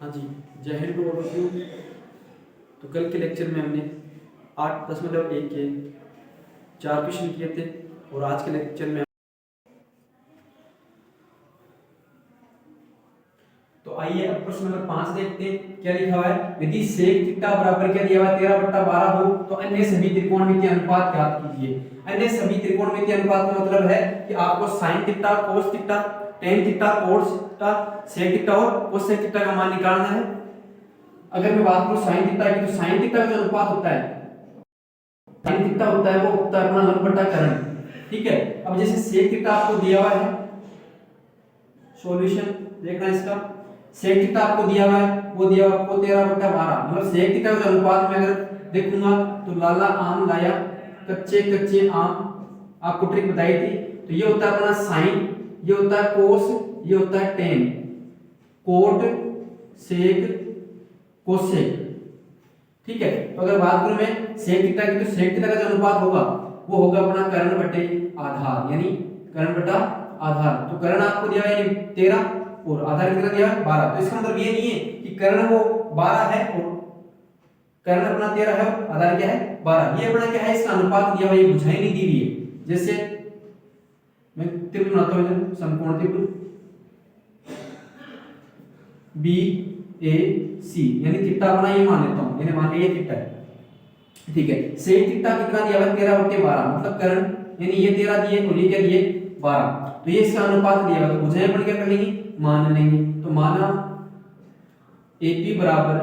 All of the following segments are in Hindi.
हाँ जी, Jai Hind to all of you. तो कल के लेक्चर में हमने 8.1 के 4 क्वेश्चन किए थे और आज के लेक्चर में तो आइए अब प्रश्न नंबर 5 देखते हैं। क्या लिखा हुआ है? यदि सेक थीटा बराबर क्या दिया हुआ है 13/12 हो तो अन्य सभी त्रिकोणमितीय अनुपात ज्ञात कीजिए। अन्य सभी त्रिकोणमितीय अनुपात का मतलब है कि आपको sine theta, cos theta, tan theta, cos theta, sec theta और कोसेक थीटा का मान निकालना है। अगर मैं बात करूं साइन थीटा की, तो साइन थीटा का जो अनुपात होता है, साइन थीटा होता है वो होता है अपना लंब बटा कर्ण। ठीक है। अब जैसे सेक थीटा आपको दिया हुआ है, सॉल्यूशन देखना इसका। सेक थीटा आपको दिया हुआ है, वो दिया हुआ आपको 13/12। मतलब सेक थीटा का अनुपात में अगर देखूंगा तो लाला आम लाया, कच्चे कच्चे आम, आपको ट्रिक बताई थी। तो ये होता है अपना साइन, ये होता है कोस, ये होता है टेन। कोट, सेक, कोसेक। ठीक है। तो अगर बात करूं मैं सेक थीटा की, तो सेक थीटा का जो अनुपात होगा वो होगा अपना कर्ण बटे आधार, यानी कर्ण बटा आधार। तो कर्ण आपको दिया है 13 और आधार कितना दिया है 12। तो इसका मतलब ये नहीं है कि कर्ण वो 12 है और कर्ण अपना 13 है और आधार क्या है 12। ये अपना क्या है, इसका अनुपात दिया हुआ, ये बुझाई नहीं दी हुई है। जैसे मैं त्रिभुज बनाता हूं इधर, समकोण त्रिभुज बी ए सी, यानी थीटा अपना ये मान लेता हूं, यानी मान लिया ये थीटा है। ठीक है। सेक थीटा कितना दिया हुआ 13/12, मतलब कर्ण यानी ये 13 दिए और ये क्या दिए 12। तो ये इसका अनुपात दिया हुआ, तो बुझाएं अपन क्या कर लेंगे, मान लेंगे। तो माना AP बराबर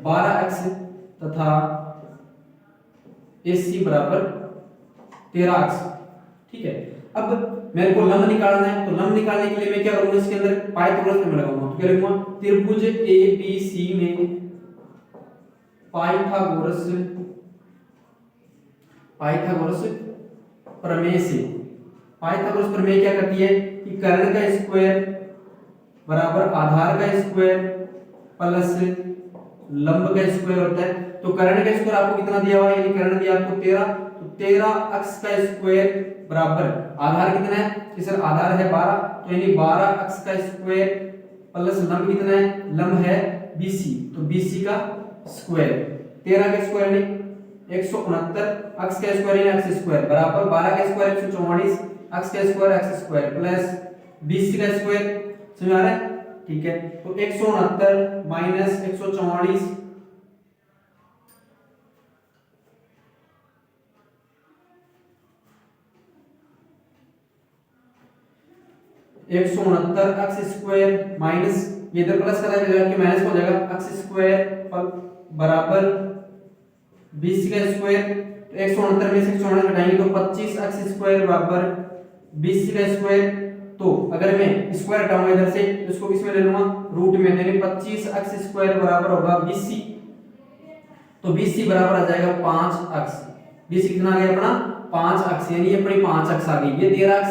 12x तथा AC बराबर 13x। ठीक है। अब मेरे को लंब निकालना है, तो लंब निकालने के लिए मैं क्या करूंगा, इसके अंदर पाइथागोरस में लगाऊंगा। तो क्या लिखूंगा, त्रिभुज ABC में पाइथागोरस पाइथागोरस प्रमेय से। पाइथागोरस प्रमेय क्या करती है कि कर्ण का स्क्वायर बराबर आधार का स्क्वायर प्लस लंब का स्क्वायर होता है। तो कर्ण का स्क्वायर आपको कितना दिया हुआ है, यानी कर्ण दिया आपको 13, तो 13x का स्क्वायर बराबर आधार कितना है कि सर आधार है 12, तो यानी 12x का स्क्वायर प्लस लंब कितना है, लंब है BC, तो BC का स्क्वायर। 13 का स्क्वायर नहीं 169, x का स्क्वायर यानी x स्क्वायर बराबर 12 का स्क्वायर 144, x का square x square plus BC का स्क्वायर। समझ आ रहा है? ठीक है। तो 169 माइनस 144 169 एक्स स्क्वायर माइनस ये इधर प्लस करा जाएगा कि माइनस हो जाएगा, एक्स स्क्वायर बराबर 20 का स्क्वायर। तो 169 में से 144 घटाएंगे तो 25 एक्स स्क्वायर बराबर 20 का स्क्वायर। तो अगर मैं स्क्वायर हटाऊंगा इधर से तो इसको किस में ले लूंगा, रूट में, यानी 25 एक्स स्क्वायर बराबर होगा 20। तो 20 बराबर आ जाएगा 5x। 20 कितना आ गया अपना 5x, यानी ये अपनी 5x आ गई, ये 13x,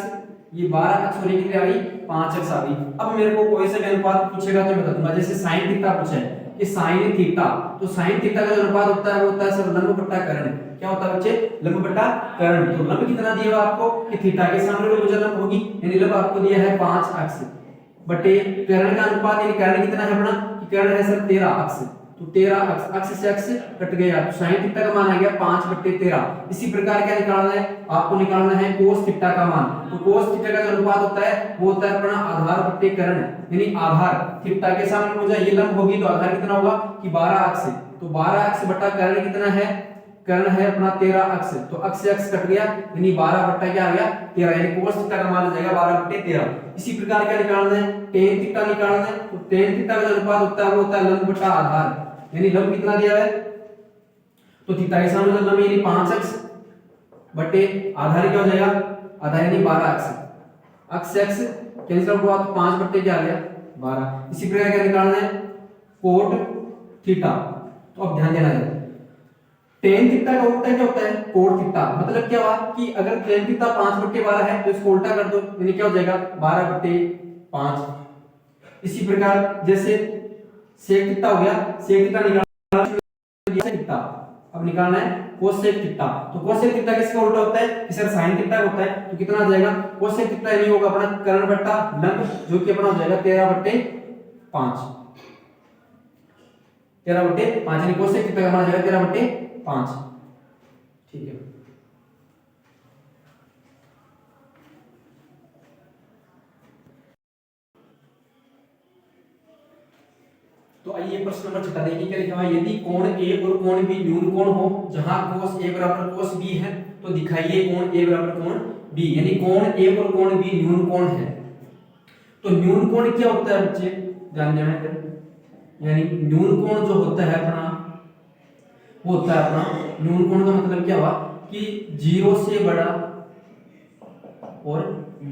ये 12x होने के लिए आ गई 5x आ गई। अब मेरे को कोई सा भी अनुपात पूछेगा तो मैं बता दूंगा। जैसे sin थीटा पूछा है कि sin थीटा, तो sin थीटा का जो अनुपात होता है वो होता है सर लंब बटा कर्ण। क्या होता है बच्चे, लंब बटा कर्ण। तो लंब कितना दिया हुआ आपको कि थीटा के सामने जो भुजा लंब होगी, यानी लंब आपको दिया है 5x बटे कर्ण का अनुपात, यानी कर्ण कितना है अपना कि कर्ण है सर 13x। तो 13x, x से x कट गया, तो sin थीटा का मान आ गया 5/13। इसी प्रकार क्या निकालना है आपको, निकालना है cos थीटा का मान। तो cos थीटा का जो अनुपात होता है वो होता है अपना आधार बटे कर्ण, यानी आधार थीटा के सामने हो जाए ये लंब होगी तो आधार कितना होगा कि 12x। तो 12x बटा कर्ण कितना है, कर्ण है अपना 13x। तो x से x कट गया, यानी 12 बटा क्या आ गया 13, यानी cos थीटा का मान आ जाएगा 12/13। इसी प्रकार क्या निकालना है, tan थीटा निकालना है। तो tan थीटा का जो अनुपात होता है वो होता है लंब बटा आधार, यानी लंब कितना दिया है, तो थीटा के सामने लंब यानी 5x बटे आधार क्या हो जाएगा, आधार यानी 12x। x से x कैंसिल हुआ तो 5 बटे क्या आ गया 12। इसी प्रकार क्या निकालना है कोट थीटा। तो अब ध्यान देना है, टेन थीटा का उल्टा क्या होता है कोट थीटा। मतलब क्या हुआ कि अगर टेन थीटा 5/12 है तो इसको उल्टा कर दो, यानी क्या हो जाएगा 12/5। इसी प्रकार जैसे सेक थीटा हो गया, सेक थीटा निकालना थीटा, अब निकालना है कोसेक थीटा। तो कोसेक थीटा किसका उल्टा होता है कि सर साइन थीटा होता है। तो कितना आ जाएगा कोसेक थीटा, यानी होगा अपना कर्ण बटा लंब, जो कि अपना हो जाएगा 13/5। 13/5 यानी कोसेक थीटा का मान आ जाएगा 13/5। ठीक है, तो आइए प्रश्न नंबर 6 देखिए क्या लिखा है। यदि कोण ए और कोण बी न्यून कोण हो, जहां cos a बराबर cos b है, तो दिखाइए कोण a बराबर कोण b, यानी कोण a और कोण b न्यून कोण है। तो न्यून कोण क्या होता है बच्चे, ध्यान देना है, यानी न्यून कोण जो होता है अपना, वो होता है अपना न्यून कोण का मतलब क्या हुआ कि 0 से बड़ा और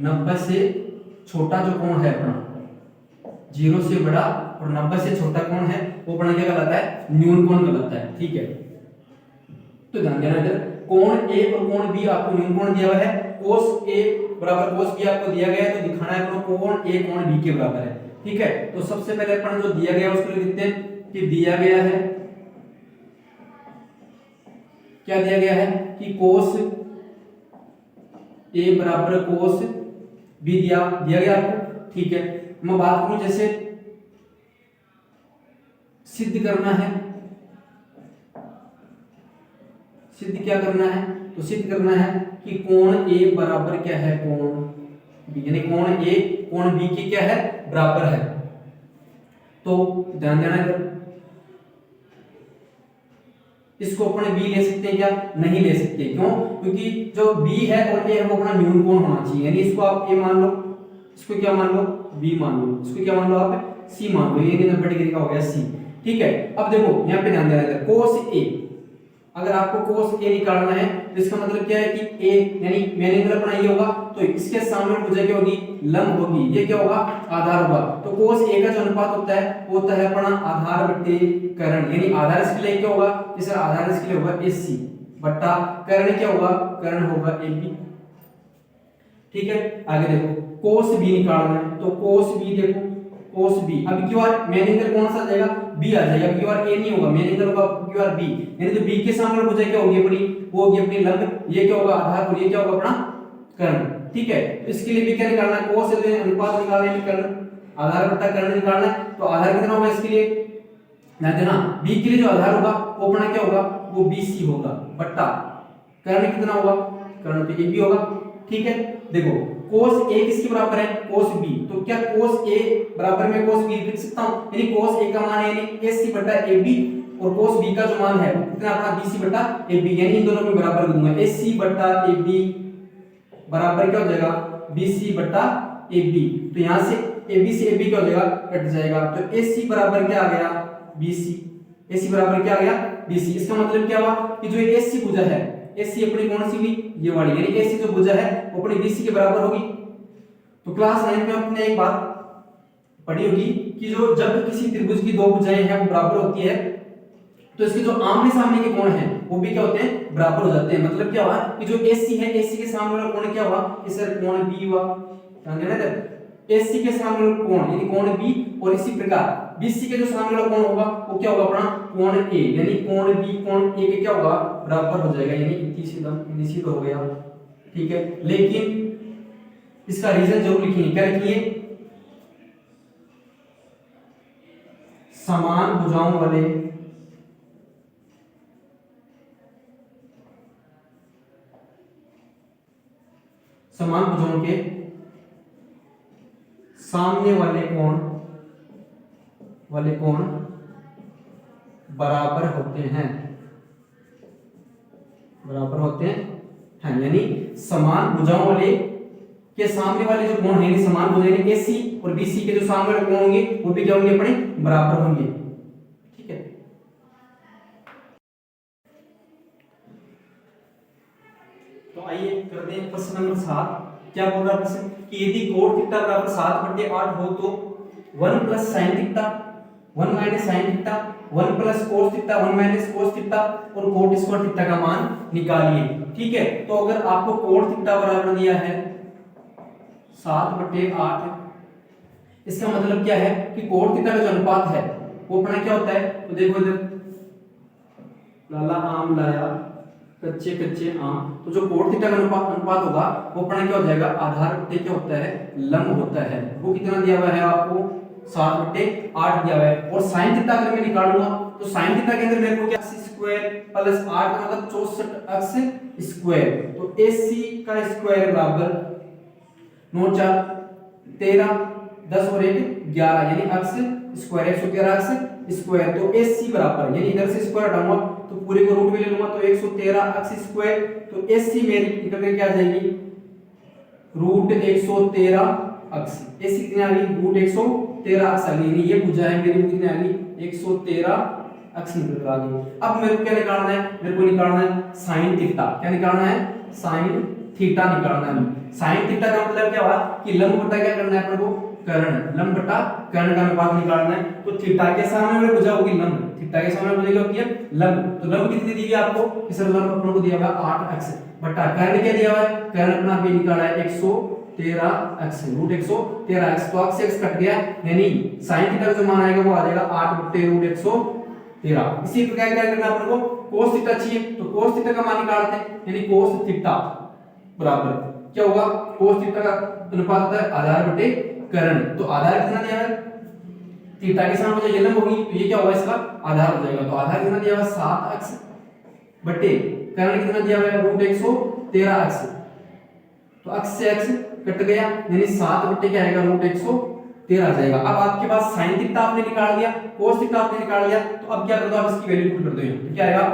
90 से छोटा जो कोण है अपना, 0 से बड़ा और 90 से छोटा कोण है, वो अपना क्या कहलाता है, न्यून कोण कहलाता है। ठीक है, तो ध्यान देना इधर, कोण ए और कोण बी आपको न्यून कोण दिया हुआ है, cos a बराबर cos b आपको दिया गया है, तो दिखाना है आपको कोण a कोण b के बराबर है। ठीक है, तो सबसे पहले अपन जो दिया गया है उसको लिखते हैं कि दिया गया है, क्या दिया गया है कि cos a बराबर cos b दिया गया आपको। ठीक है, मैं बात करूं जैसे सिद्ध करना है, सिद्ध क्या करना है, तो सिद्ध करना है कि कोण a बराबर क्या है कोण b, यानी कोण a कोण b की क्या है, बराबर है। तो ध्यान देना इधर, इसको अपने b ले सकते हैं क्या, नहीं ले सकते, क्यों, क्योंकि जो b है और a है वो अपना न्यून कोण होना चाहिए, यानी इसको आप a मान लो, इसको क्या मान लो, b मान लो, इसको क्या मान लो आप, c मान लो, ये 90 डिग्री का हो गया c। ठीक है, अब देखो यहाँ पे ध्यान देना है, cos a, अगर आपको cos a निकालना है तो इसका मतलब क्या है कि a यानी मेन एंगल अपना ये होगा, तो इसके सामने भुजा क्या होगी, लंब होगी, ये क्या होगा, आधार होगा। तो cos a का जो अनुपात होता है वो होता है अपना आधार बट्टे कर्ण, यानी आधार इसके लिए क्या होगा, इस आधार इसके लिए होगा AC बट्टा कर्ण क्या होगा, कर्ण होगा AB। ठीक है, आगे देखो cos b निकालना है, तो cos b देखो, cos b, अब क्यू आर मेन एंगल कौन सा आ जाएगा, b आ जाएगा, क्यू आर a नहीं होगा, मेन एंगल होगा क्यू आर b, यानी तो b के सामने भुजा क्या होगी अपनी, वो होगी अपनी लंब, ये क्या होगा आधार और ये क्या होगा अपना कर्ण। ठीक है, तो इसके लिए भी क्या निकालना है, cos से अनुपात निकालना है, कर्ण आधार बट्टा कर्ण निकालना है, तो आधार कितना होगा इसके लिए, ध्यान देना b के लिए जो आधार होगा वो अपना क्या होगा, वो BC होगा बट्टा कर्ण कितना होगा, कर्ण तो AB होगा। ठीक है, देखो cos a किसके बराबर है, cos b, तो क्या cos a बराबर में cos b लिख सकता हूं, यानी cos a का मान है यानी AC बटा AB, और cos b का जो मान है वो कितना अपना BC बटा AB, यानी इन दोनों को बराबर कर दूंगा, AC बटा AB बराबर क्या हो जाएगा, BC बटा AB, तो यहां से AB से AB क्या हो जाएगा, कट जाएगा, तो AC बराबर क्या आ गया, BC, AC बराबर क्या आ गया, BC। इसका मतलब क्या हुआ कि जो AC भुजा है, AC अपनी कौन सी हुई, ये वाली, यानी AC जो भुजा है वो अपनी BC के बराबर होगी। तो क्लास 9 में आपने एक बात पढ़ी होगी कि जो जब किसी त्रिभुज की दो भुजाएं हैं वो बराबर होती है, तो इसके जो आमने सामने के कोण हैं वो भी क्या होते हैं, बराबर हो जाते हैं। मतलब क्या हुआ कि जो AC है, AC के सामने वाला कोण क्या हुआ, इस कोण B हुआ, ध्यान देना इधर, AC के सामने वाला कोण यानी कोण B, और इसी प्रकार BC के जो सामने वाला कोण होगा वो क्या होगा अपना कोण A, यानी कोण B कोण A के क्या होगा, बराबर हो जाएगा, यानी सीधा निश्चित हो गया। ठीक है, लेकिन इसका रीजन जरूर लिखिए, क्या लिखिए, समान भुजाओं वाले समान भुजाओं के सामने वाले कोण बराबर होते हैं, बराबर होते हैं, यानी समान भुजाओं वाले के सामने वाले जो कोण है, समान भुजा यानी AC और BC के जो सामने वाले कोण होंगे वो भी क्या होंगे, अपने बराबर होंगे। ठीक है, तो आइए करते हैं प्रश्न नंबर 7। क्या बोल रहा है प्रश्न कि यदि कोण थीटा बराबर 7/8 हो तो 1 plus sin theta 1 minus sin theta 1 plus cos theta 1 minus cos theta और cot स्क्वायर थीटा का मान निकालिए। ठीक है, तो अगर आपको cot थीटा बराबर दिया है 7/8, इसका मतलब क्या है कि cot थीटा का जो अनुपात है वो अपना क्या होता है, तो देखो इधर लाला आम लाया कच्चे कच्चे आम, तो जो cot थीटा का अनुपात होगा वो अपना क्या हो जाएगा, आधार बट्टे क्या होता है, लंब होता है, वो कितना दिया हुआ है आपको 7/8 दिया हुआ है। और sin थीटा अगर मैं निकालूंगा तो sin थीटा के अंदर मेरे को क्या अक्स स्क्वायर प्लस 8 का मतलब 64 अक्स स्क्वायर, तो AC का स्क्वायर बराबर 9 4 13 10 और 1 11 यानी अक्स स्क्वायर 113 अक्स स्क्वायर। तो AC बराबर यानी इधर से स्क्वायर हटाऊंगा तो पूरे को रूट में ले लूंगा तो 113 अक्स स्क्वायर, तो AC मेरी निकल के क्या आ जाएगी रूट 113 अक्स। AC कितनी आ गई रूट 113 अक्स आ गई, ये भुजा है मेरी कितनी आ गई 113 अक्स निकल कर आ गई। अब मेरे को क्या निकालना है, मेरे को निकालना है sin थीटा। क्या निकालना है sin थीटा निकालना है। sin थीटा का मतलब क्या हुआ कि लंब बटा क्या करना है अपन को कर्ण, लंब बटा कर्ण का अनुपात निकालना है। तो थीटा के सामने मेरे भुजा होगी लंब, थीटा के सामने भुजा क्या होती है लंब, तो लंब कितनी दी हुई है आपको कि सर लंब अपन को दिया हुआ 8 अक्स बटा कर्ण क्या दिया हुआ है, कर्ण अपना भी निकाला है 113 अक्स रूट 113 अक्स, तो अक्स एक्स कट गया यानी sin थीटा का जो मान आएगा वो आ जाएगा 8 बटे रूट 113। इसी प्रकार क्या करना है अपन को cos थीटा चाहिए, तो cos थीटा का मान निकालते हैं यानी cos थीटा बराबर क्या होगा cos थीटा का अनुपात होता है आधार बटे कर्ण, तो आधार कितना दिया है थीटा के सामने जो ये लंब होगी तो ये क्या होगा इसका आधार हो जाएगा, तो आधार कितना दिया हुआ 7 अक्स बटे कर्ण कितना दिया हुआ है रूट 113 अक्स, तो अक्स से अक्स कट गया यानी 7 बटे क्या आएगा रूट 113 आ जाएगा। अब आपके पास sin थीटा आपने निकाल दिया, cos थीटा आपने निकाल दिया, तो अब क्या कर दो आप इसकी वैल्यू पुट कर दो, तो क्या आएगा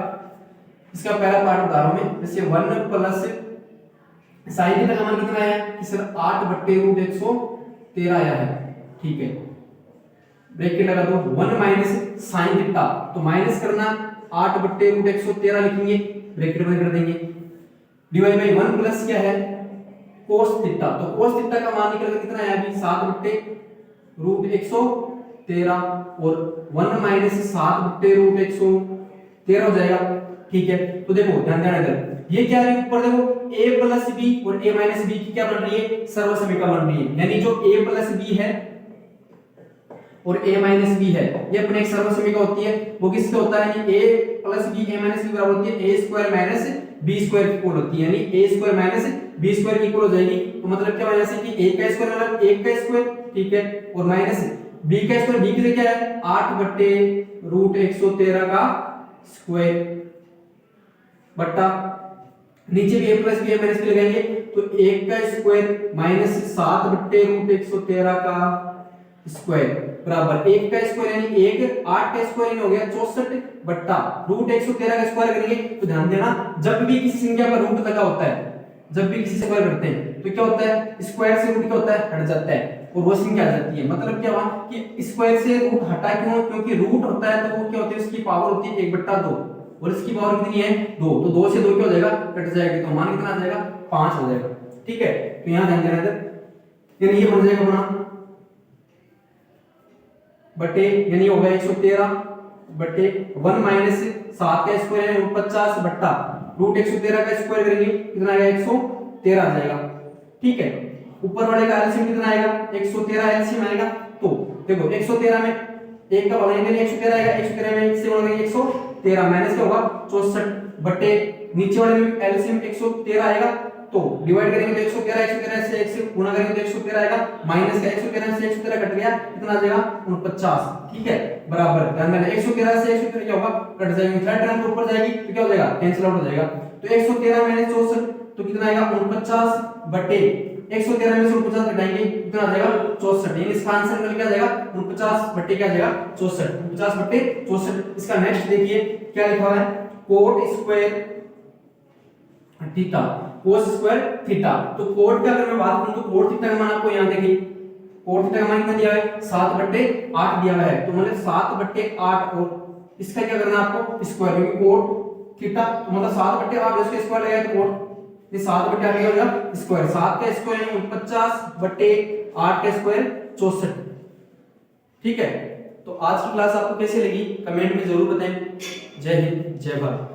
इसका पहला पार्ट बता रहा हूं मैं, जैसे 1 प्लस sin थीटा का मान कितना आया कि सर 8 बटे रूट 113 आया है, ठीक है ब्रैकेट लगा दो 1 माइनस sin थीटा, तो माइनस करना 8 बटे रूट 113 लिखेंगे ब्रैकेट बंद कर देंगे, डिवाइड बाय 1 प्लस क्या है cos थीटा, तो cos थीटा का मान निकल कर कितना आया अभी 7 बटे रूट 113 और 1 माइनस 7 बटे रूट 113 हो जाएगा, ठीक है। तो देखो ध्यान देना इधर ये क्या है ऊपर देखो a प्लस b और a माइनस b की क्या बन रही है सर्वसमीका बन रही है, यानी जो a प्लस b है और a माइनस b है ये अपने एक सर्वसमीका होती है, वो किसके होता है यानी a plus b a minus b बराबर होती है a square minus b square की इक्वल होती है, यानी a square minus b square की इक्वल हो जाएगी, तो मतलब क्या होगा जैसे कि a का स्क्वायर मतलब 1 का स्क्वायर, ठीक है, और माइनस b का स्क्वायर b के लिए क्या है 8 बटे रूट 113 का स्क्वायर बटा नीचे भी a plus b a minus b लगाएंगे तो 1 का स्क्वायर माइनस 7 बटे रूट 113 का स्क्वायर बराबर 1 का स्क्वायर यानी 1 8 का स्क्वायर यानी हो गया 64 बट्टा रूट 113 का स्क्वायर करेंगे, तो ध्यान देना जब भी किसी संख्या पर रूट लगा होता है, जब भी किसी से स्क्वायर करते हैं तो क्या होता है स्क्वायर से रूट क्या होता है हट जाता है और वो संख्या आ जाती है, मतलब क्या हुआ कि स्क्वायर से रूट हटा क्यों, क्योंकि रूट होता है तो वो क्या होती है उसकी पावर होती है 1/2 और इसकी पावर कितनी है 2, तो 2 से 2 क्या हो जाएगा कट जाएगा, तो मान कितना आ जाएगा 5 हो जाएगा, ठीक है। तो यहां ध्यान देना इधर यानी ये बन जाएगा अपना बटे यानी होगा 113 बटे 1 माइनस 7 का स्क्वायर यानी 50 बट्टा रूट 113 का स्क्वायर करेंगे कितना आएगा 113 आ जाएगा, ठीक है। ऊपर वाले का एलसीएम कितना आएगा 113 एलसीएम आएगा, तो देखो 113 में एक का भाग 113 आएगा, 113 में 1 से गुणा करेंगे 113 माइनस क्या होगा 64 बटे नीचे वाले में एलसीएम 113 आएगा, तो डिवाइड करेंगे तो 113 से 1 से गुणा करेंगे तो 113 आएगा, माइनस का 113 से 113 कट गया कितना आ जाएगा 49, ठीक है बराबर ध्यान देना 113 से 113 क्या होगा कट जाएंगे, थर्ड टर्म के ऊपर जाएगी तो क्या हो जाएगा कैंसिल आउट हो जाएगा, तो 113 माइनस 64 तो कितना आएगा 49 बटे 113 में से 49 घटाएंगे कितना आ जाएगा 64, यानी इसका आंसर निकल क्या जाएगा 49 बटे क्या जाएगा 64, 49 बटे 64। इसका नेक्स्ट देखिए क्या लिखा हुआ है coat square theta, cos square theta, तो कोट का अगर मैं बात करूं तो कोट थीटा का मान आपको यहां देखिए कोट थीटा का मान कितना दिया है 7 बटे 8 दिया हुआ है, तो मतलब 7 बटे 8 और इसका क्या करना है आपको स्क्वायर, क्योंकि कोट थीटा तो मतलब 7 बटे 8 इसका स्क्वायर लगाया तो कोट ये 7 बटे 8 हो जाएगा स्क्वायर, 7 का स्क्वायर यानी 49 बटे 8 का स्क्वायर 64, ठीक है। तो आज की क्लास आपको कैसी लगी कमेंट में जरूर बताएं। जय हिंद जय भारत।